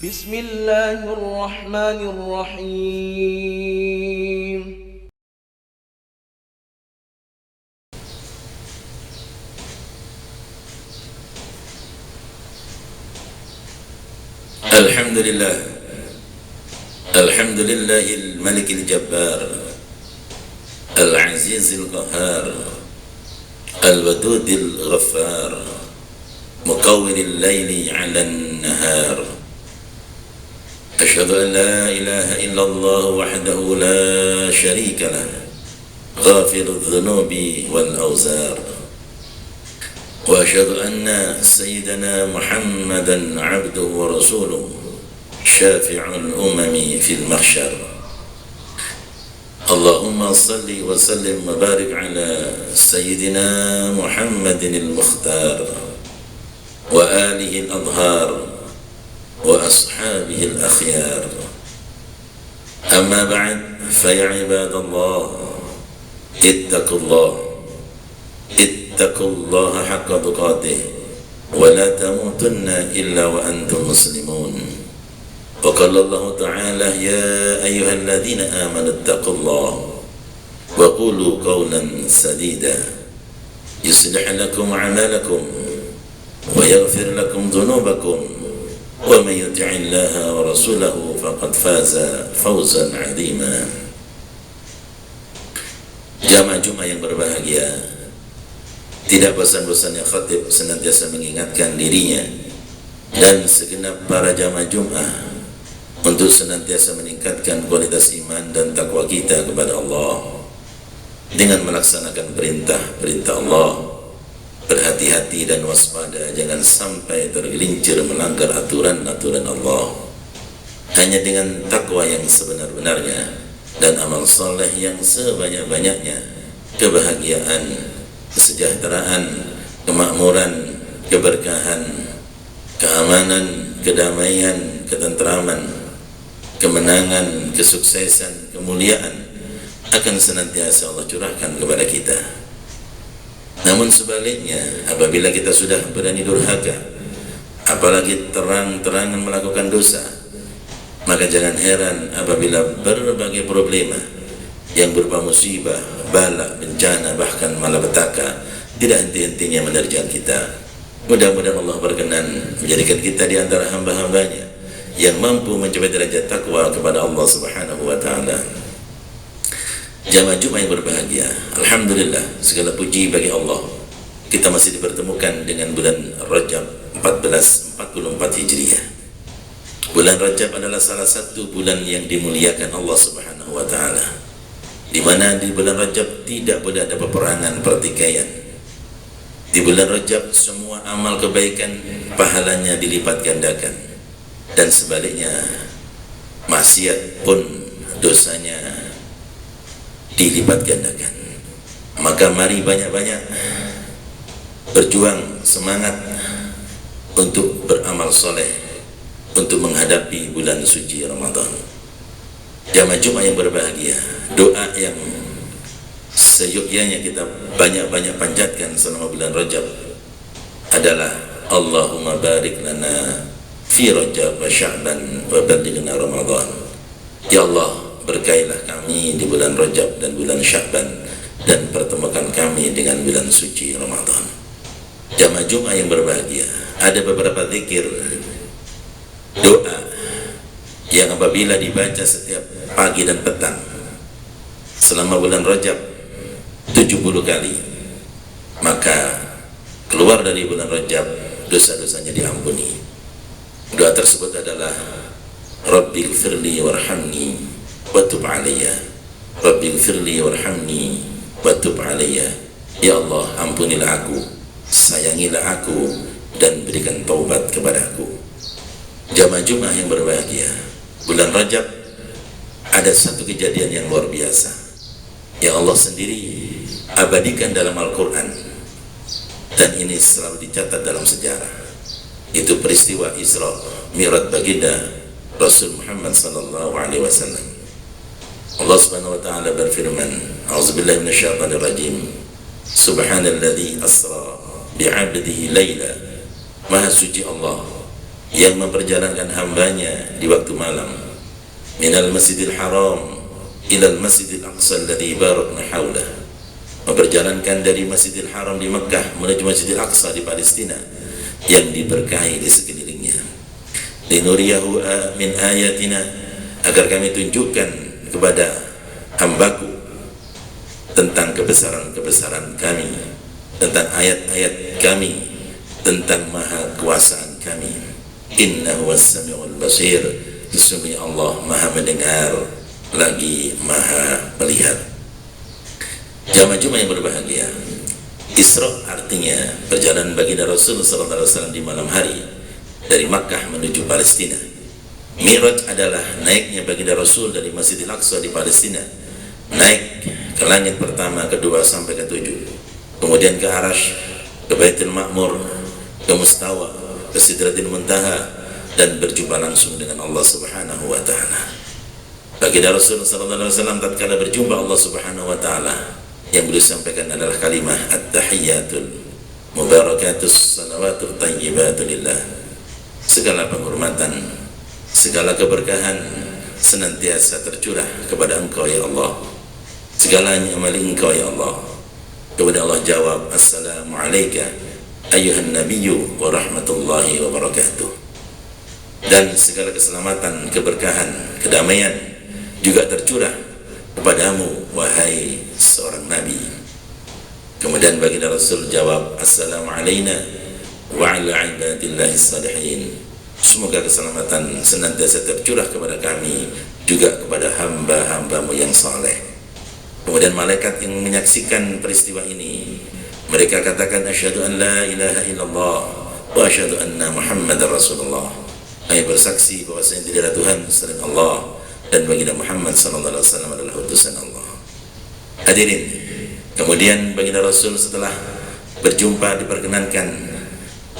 بسم الله الرحمن الرحيم الحمد لله الملك الجبار العزيز القهار الودود الغفار مكور الليل على النهار أشهد أن لا إله إلا الله وحده لا شريك له غافر الذنوب والأوزار وأشهد أن سيدنا محمدا عبده ورسوله شافع الأمم في المحشر اللهم صل وسلم وبارك على سيدنا محمد المختار وآله الأطهار وأصحابه الأخيار أما بعد فيا عباد الله اتقوا الله حق تقاته ولا تموتن إلا وأنتم مسلمون وقال الله تعالى يا أيها الذين آمنوا اتقوا الله وقولوا قولا سديدا يصلح لكم أعمالكم ويغفر لكم ذنوبكم ومن يطع الله ورسوله فقد فاز فوزا عظيما. Jamaah Jumat yang berbahagia, tidak bosan-bosannya khatib senantiasa mengingatkan dirinya dan segenap para jamaah Jumat untuk senantiasa meningkatkan kualitas iman dan takwa kita kepada Allah dengan melaksanakan perintah-perintah Allah, berhati-hati dan waspada jangan sampai tergelincir melanggar aturan-aturan Allah. Hanya dengan takwa yang sebenar-benarnya dan amal soleh yang sebanyak-banyaknya, kebahagiaan, kesejahteraan, kemakmuran, keberkahan, keamanan, kedamaian, ketentraman, kemenangan, kesuksesan, kemuliaan akan senantiasa Allah curahkan kepada kita. Namun sebaliknya, apabila kita sudah berani durhaka, apalagi terang-terangan melakukan dosa, maka jangan heran apabila berbagai problema yang berupa musibah, bala, bencana, bahkan malapetaka tidak henti-hentinya menerjang kita. Mudah-mudahan Allah berkenan menjadikan kita di antara hamba-hambanya yang mampu mencapai derajat takwa kepada Allah Subhanahu wa ta'ala. Jamaah Jumat yang berbahagia, alhamdulillah, segala puji bagi Allah. Kita masih dipertemukan dengan bulan Rajab 1444 Hijriah. Bulan Rajab adalah salah satu bulan yang dimuliakan Allah Subhanahu wa ta'ala, di mana di bulan Rajab tidak boleh ada peperangan, pertikaian. Di bulan Rajab semua amal kebaikan pahalanya dilipat gandakan, dan sebaliknya maksiat pun dosanya dilipat gandakan. Maka mari banyak-banyak berjuang, semangat untuk beramal soleh untuk menghadapi bulan suci Ramadan. Jamaah Jumat yang berbahagia, doa yang seyogyanya kita banyak-banyak panjatkan selama bulan Rajab adalah Allahumma barik lana fi Rajab wa Sya'ban wa ballighna Ramadan. Ya Allah, berkailah kami di bulan Rajab dan bulan Sya'ban dan pertemukan kami dengan bulan suci Ramadan. Jamaah Jumat yang berbahagia, ada beberapa zikir, doa yang apabila dibaca setiap pagi dan petang selama bulan Rajab 70 kali, maka keluar dari bulan Rajab dosa-dosanya diampuni. Doa tersebut adalah Rabbighfirli warhamni wa tub alayya, Rabbighfirli warhamni wa tub alayya. Ya Allah, ampunilah aku, sayangilah aku, dan berikan taubat kepadaku. Jamaah Jumat yang berbahagia, bulan Rajab ada satu kejadian yang luar biasa yang Allah sendiri abadikan dalam Al-Quran, dan ini selalu dicatat dalam sejarah. Itu peristiwa Isra Mi'raj baginda Rasul Muhammad sallallahu alaihi wasallam. Allah Subhanahu wa ta'ala berfirman, a'udzubillahi minasyaitonir rajim, subhanalladzi asra bi'abdihi laila, maha suci Allah yang memperjalankan hambanya di waktu malam minal masjidil haram ilal masjidil aqsa alladhi barakna hawlah, memperjalankan dari Masjidil Haram di Mekah menuju Masjidil Aqsa di Palestina yang diberkahi di sekelilingnya. Linuriyahu min ayatina, agar kami tunjukkan kepada hambaku tentang kebesaran-kebesaran kami, tentang ayat-ayat kami, tentang maha kuasaan kami. Innahu was-sami'ul basir, sesungguhnya Allah maha mendengar lagi maha melihat. Jamaah Jumat yang berbahagia, Isra artinya perjalanan baginda Rasul sallallahu alaihi wasallam di malam hari dari Makkah menuju Palestina. Mi'raj adalah naiknya baginda Rasul dari Masjidil Aqsa di Palestina, naik ke langit pertama, kedua sampai ke 7, kemudian ke Arash, ke Baitul Ma'mur, ke Mustawa, ke Sidratil Muntaha, dan berjumpa langsung dengan Allah Subhanahu wa taala. Baginda Rasul sallallahu alaihi wasallam tatkala berjumpa Allah Subhanahu wa taala, yang beliau sampaikan adalah kalimah at-tahiyyatul mubarakatus salawatul tayyibatul lillah. Segala penghormatan, segala keberkahan senantiasa tercurah kepada Engkau ya Allah. Segalanya milik Engkau ya Allah. Kepada Allah jawab, assalamu alayka ayyuhan nabiyyu wa rahmatullahi wa barakatuh. Dan segala keselamatan, keberkahan, kedamaian juga tercurah kepadamu wahai seorang nabi. Kemudian baginda Rasul jawab, assalamu alayna wa ala ibadillahi salihin. Semoga keselamatan senantiasa tercurah kepada kami, juga kepada hamba-hambamu yang saleh. Kemudian malaikat yang menyaksikan peristiwa ini, mereka katakan, asyhadu an la ilaha illallah wa asyhadu anna muhammadar rasulullah. Kami bersaksi bahwasanya tidak ada Tuhan selain Allah, dan baginda Muhammad sallallahu alaihi wasallam adalah utusan Allah. Hadirin, kemudian baginda Rasul setelah berjumpa diperkenankan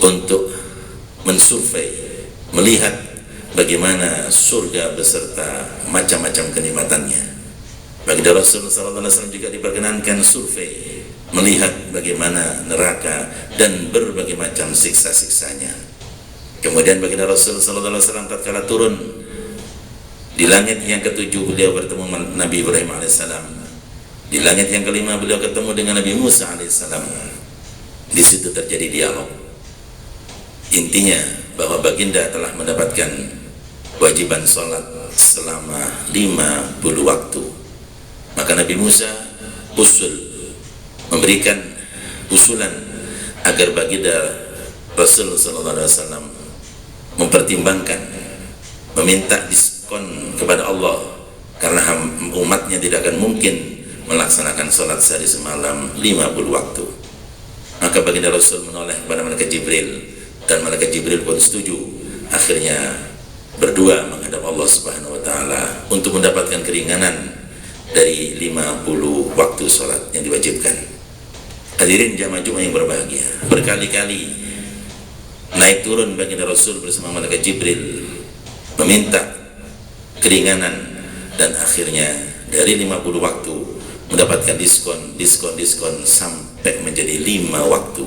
untuk mensurvei, melihat bagaimana surga beserta macam-macam kenikmatannya. Baginda Rasul sallallahu alaihi wasallam juga diperkenankan survei, melihat bagaimana neraka dan berbagai macam siksa-siksanya. Kemudian baginda Rasul sallallahu alaihi wasallam tatkala turun di langit yang ketujuh, beliau bertemu Nabi Ibrahim alaihissalam. Di langit yang kelima, beliau ketemu dengan Nabi Musa alaihissalam. Di situ terjadi dialog. Intinya bahwa baginda telah mendapatkan kewajiban sholat selama 50 waktu. Maka Nabi Musa memberikan usulan agar baginda Rasul sallallahu alaihi wasallam mempertimbangkan, meminta diskon kepada Allah, karena umatnya tidak akan mungkin melaksanakan sholat sehari semalam 50 waktu. Maka baginda Rasul menoleh kepada malaikat Jibril, dan malaikat Jibril pun setuju. Akhirnya berdua menghadap Allah Subhanahu wa taala untuk mendapatkan keringanan dari 50 waktu sholat yang diwajibkan. Hadirin jamaah Jumat yang berbahagia, berkali-kali naik turun baginda Rasul bersama malaikat Jibril meminta keringanan, dan akhirnya dari 50 waktu mendapatkan diskon sampai menjadi 5 waktu.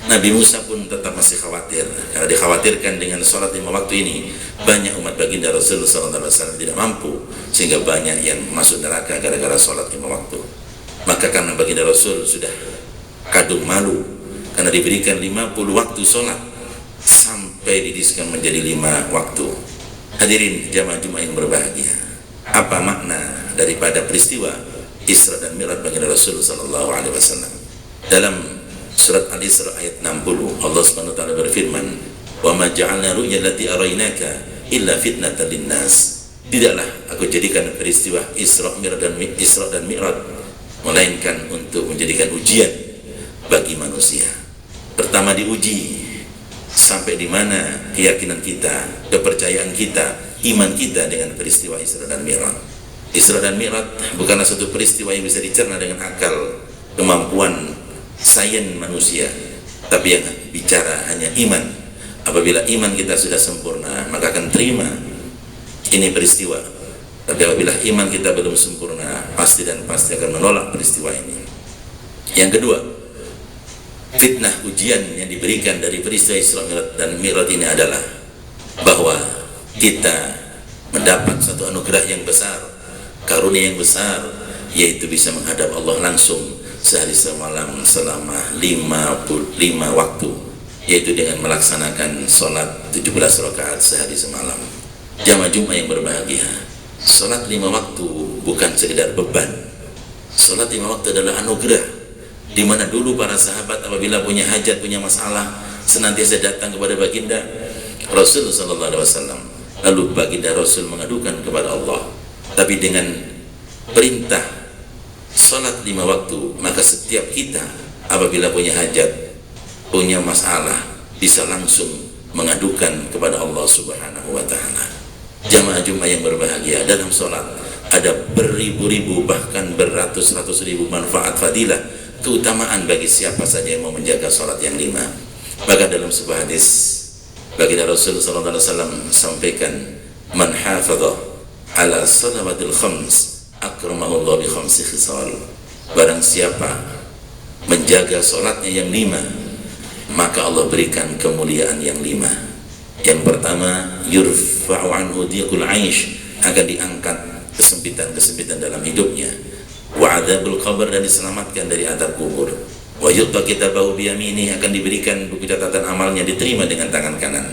Nabi Musa pun tetap masih khawatir, karena dikhawatirkan dengan sholat 5 waktu ini banyak umat baginda Rasul sallallahu alaihi wasallam tidak mampu, sehingga banyak yang masuk neraka gara-gara sholat 5 waktu. Maka karena baginda Rasul sudah kadung malu karena diberikan 50 waktu sholat sampai didiskon menjadi 5 waktu. Hadirin jamaah Jumat yang berbahagia, apa makna daripada peristiwa Isra dan Mi'raj baginda Rasul sallallahu alaihi wasallam? Dalam surat Al-Isra ayat 60, Allah Subhanahu wa taala berfirman, "Wa ma ja'alna ru'ya allati araynaka illa fitnatan linnas." Tidaklah aku jadikan peristiwa Isra dan Mi'raj melainkan untuk menjadikan ujian bagi manusia. Pertama diuji sampai di mana keyakinan kita, kepercayaan kita, iman kita dengan peristiwa Isra dan Mi'raj. Isra dan Mi'raj bukanlah suatu peristiwa yang bisa dicerna dengan akal, kemampuan sains manusia, tapi yang bicara hanya iman. Apabila iman kita sudah sempurna, maka akan terima ini peristiwa. Tapi apabila iman kita belum sempurna, pasti akan menolak peristiwa ini. Yang kedua, fitnah ujian yang diberikan dari peristiwa Isra dan Mi'raj ini adalah bahwa kita mendapat satu anugerah yang besar, karunia yang besar, yaitu bisa menghadap Allah langsung sehari semalam selama 55 waktu, yaitu dengan melaksanakan sholat 17 rakaat sehari semalam. Jamaah Jumat yang berbahagia, sholat 5 waktu bukan sekedar beban. Sholat 5 waktu adalah anugerah, di mana dulu para sahabat apabila punya hajat, punya masalah, senantiasa datang kepada baginda Rasul sallallahu alaihi wasallam. Lalu baginda Rasul mengadukan kepada Allah. Tapi dengan perintah sholat 5 waktu, maka setiap kita apabila punya hajat, punya masalah, bisa langsung mengadukan kepada Allah Subhanahu wa ta'ala. Jamaah Jumat yang berbahagia, dalam sholat ada beribu-ribu bahkan beratus-ratus ribu manfaat, fadilah, keutamaan bagi siapa saja yang mau menjaga sholat yang 5. Maka dalam sebuah hadis baginda Rasul sallallahu alaihi wasallam sampaikan, man hafadha ala salawatil khams akramahullah bi khamsi khisal. Barang siapa menjaga sholatnya yang 5, maka Allah berikan kemuliaan yang 5. Yang pertama, yurfa'u anhu diqul aish, akan diangkat kesempitan-kesempitan dalam hidupnya. Wa adzabul qabr, dan diselamatkan dari azab kubur. Wa yu'ta kitabahu biyaminih, akan diberikan buku catatan amalnya, diterima dengan tangan kanan.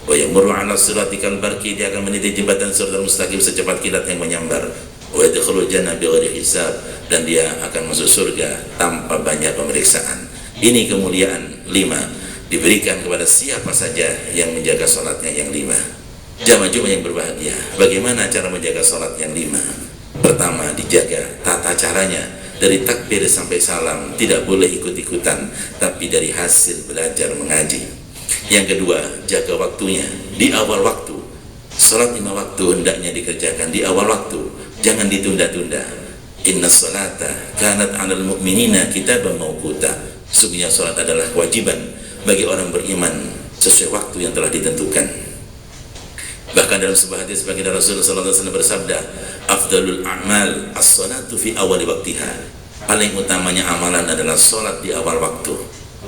Wa yamurru 'ala sirati kal barqi, dia akan meniti jembatan siratal mustaqim secepat kilat yang menyambar. Wa yadkhulul jannah bighairi hisab, dan dia akan masuk surga tanpa banyak pemeriksaan. Ini kemuliaan 5 diberikan kepada siapa saja yang menjaga salatnya yang 5. Jamaah Jumat yang berbahagia, bagaimana cara menjaga salat yang 5? Pertama, dijaga tata caranya, dari takbir sampai salam tidak boleh ikut-ikutan, tapi dari hasil belajar mengaji. Yang kedua, jaga waktunya, di awal waktu. Salat 5 waktu hendaknya dikerjakan di awal waktu, jangan ditunda-tunda. Inna salata kanat 'alal mu'minina kitaban mawquta. Sungguhnya salat adalah kewajiban bagi orang beriman sesuai waktu yang telah ditentukan. Bahkan dalam sebuah hadis baginda Rasulullah SAW bersabda, afdalul a'mal as-salatu fi awali waktiha. Paling utamanya amalan adalah salat di awal waktu,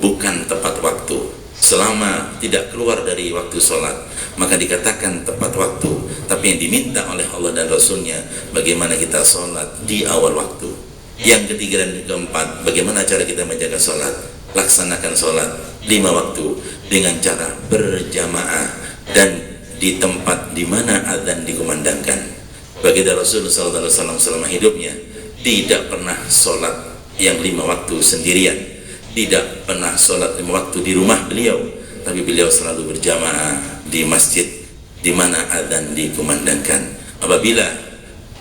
bukan tepat waktu. Selama tidak keluar dari waktu salat, maka dikatakan tepat waktu. Tapi yang diminta oleh Allah dan Rasulnya, bagaimana kita salat di awal waktu. Yang ketiga dan keempat, bagaimana cara kita menjaga salat. Laksanakan salat 5 waktu dengan cara berjamaah dan di tempat di mana azan dikumandangkan. Baginda Rasulullah SAW selama hidupnya tidak pernah sholat yang 5 waktu sendirian, tidak pernah sholat 5 waktu di rumah beliau, tapi beliau selalu berjamaah di masjid di mana azan dikumandangkan. Apabila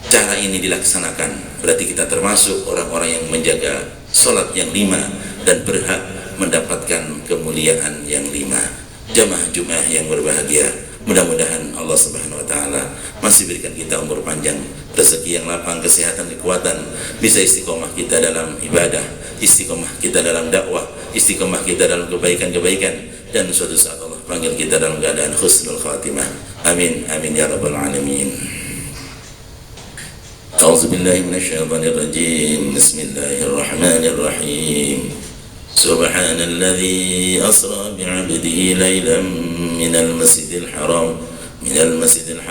cara ini dilaksanakan, berarti kita termasuk orang-orang yang menjaga sholat yang 5 dan berhak mendapatkan kemuliaan yang 5. Jamaah Jumat yang berbahagia, mudah-mudahan Allah Subhanahu wa taala masih berikan kita umur panjang, rezeki yang lapang, kesehatan, kekuatan, bisa istiqomah kita dalam ibadah, istiqomah kita dalam dakwah, istiqomah kita dalam kebaikan-kebaikan, dan suatu saat Allah panggil kita dalam keadaan husnul khatimah. Amin amin ya rabbal alamin. A'udzubillahi minasyaitonir rajim. Bismillahirrahmanirrahim. Subhanalladzi asra bi'abdihi laylan minal masjidil haram ilal masjidil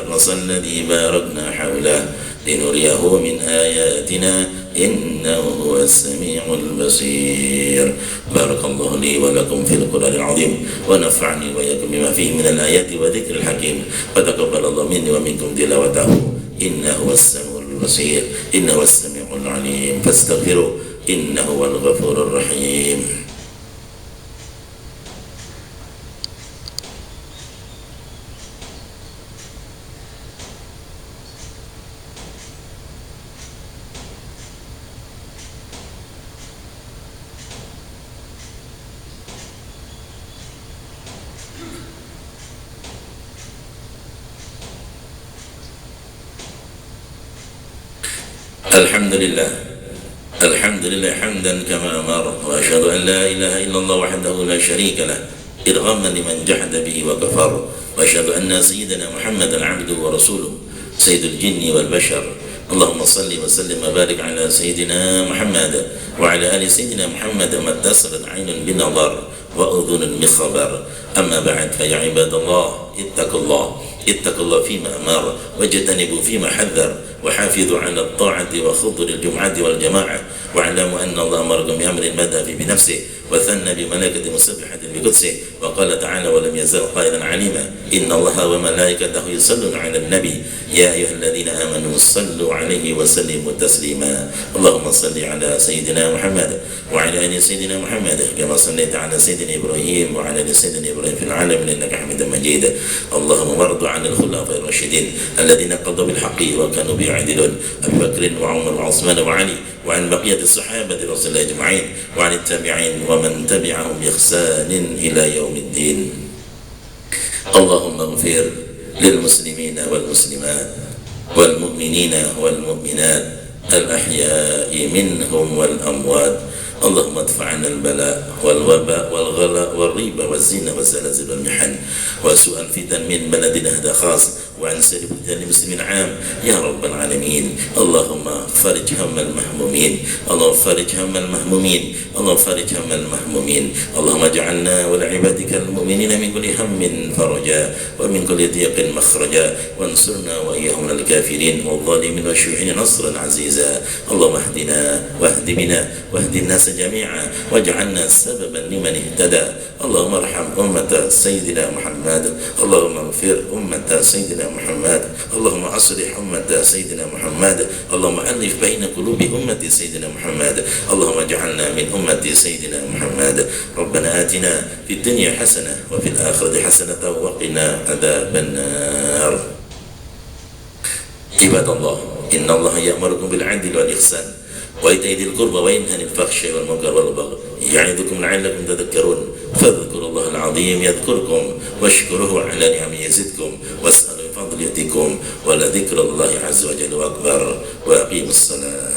aqsa alladzi barakna hawlahu linuriyahu min ayatina innahu huwas sami'ul basir. Barakallahu li wa lakum fil Qur'anil 'azim wa nafa'ani wa iyyakum bima fihi minal ayati wa dzikril hakim. Wa taqabbalallahu minni wa minkum tilawatahu innahu huwas sami'ul basir innahu huwas sami'ul 'alim. Fastaghfiruhu innahu wal ghafurur rahim. Alhamdulillah hamdan kama amar, wa asyhadu an la ilaha illallah wahdahu la syarika lah irghaman liman jahada bihi wa kafar, wa asyhadu anna sayyidina Muhammadan 'abduhu wa rasuluhu sayyidul jinni wal bashar. Allahumma salli wa sallim wa barik ala sayyidina Muhammad wa ala ali sayyidina Muhammad ma tasarat 'ainun bin nadar وأذن بخبر. أما بعد فيا عباد الله اتقوا الله فيما أمر واجتنبوا فيما حذر وحافظوا على الطاعة وخضر الجمعة والجماعة واعلموا أن الله أمركم بأمر بدأ بنفسه وثنى بملائكة مسبحة بقدسه وقال تعالى ولم يزل قائلا عليما إن الله وملائكته يصلون على النبي يا أيها الذين آمنوا صلوا عليه وسلموا تسليما. اللهم صل على سيدنا محمد وعلى آل سيدنا محمد كما صليت على سيدنا إبراهيم وعلى آل سيدنا إبراهيم في العالمين إنك حميد مجيد. اللهم وارض عن الخلفاء الراشدين الذين قضوا بالحق وكانوا به يعدلون أبي بكر وعمر وعثمان وعلي وعن بقية الصحابة رضي الله أجمعين وعن التابعين ومن تبعهم بإحسان إلى يوم الدين. اللهم اغفر للمسلمين والمسلمات والمؤمنين والمؤمنات الأحياء منهم والأموات. اللهم ادفع عنا البلاء والوباء والغلاء والريبة والزنا والزلازل والمحن وسوء الفتن من بلدنا هذا خاص وعن سائر بلدان المسلمين عام يا رب العالمين. اللهم فرج هم المهمومين اللهم فرج هم المهمومين اللهم فرج هم المهمومين. اللهم اجعلنا ولعبادك المؤمنين من كل هم فرجا ومن كل ضيق مخرجا وانصرنا وإياهم من الكافرين والظالمين والشيوعين نصرا عزيزا. اللهم اهدنا واهد بنا واهد الناس جميعا واجعلنا سببا لمن اهتدى. اللهم ارحم أمة سيدنا محمد اللهم اغفر أمة سيدنا محمد اللهم أصلح أمة سيدنا محمد اللهم ألف بين قلوب أمة سيدنا محمد اللهم اجعلنا من أمة سيدنا محمد. ربنا آتنا في الدنيا حسنة وفي الآخرة حسنة وقنا عذاب النار. عباد الله إن الله يأمركم بالعدل والإحسان وإيتاء ذي القربى وينهى عن الفحشاء والمنكر والبغي يعظكم لعلكم تذكرون. فاذكروا الله العظيم يذكركم واشكروه على نعمه يزدكم واسألوا من فضله يأتكم ولذكر الله عز وجل أكبر. وأقيموا الصلاة.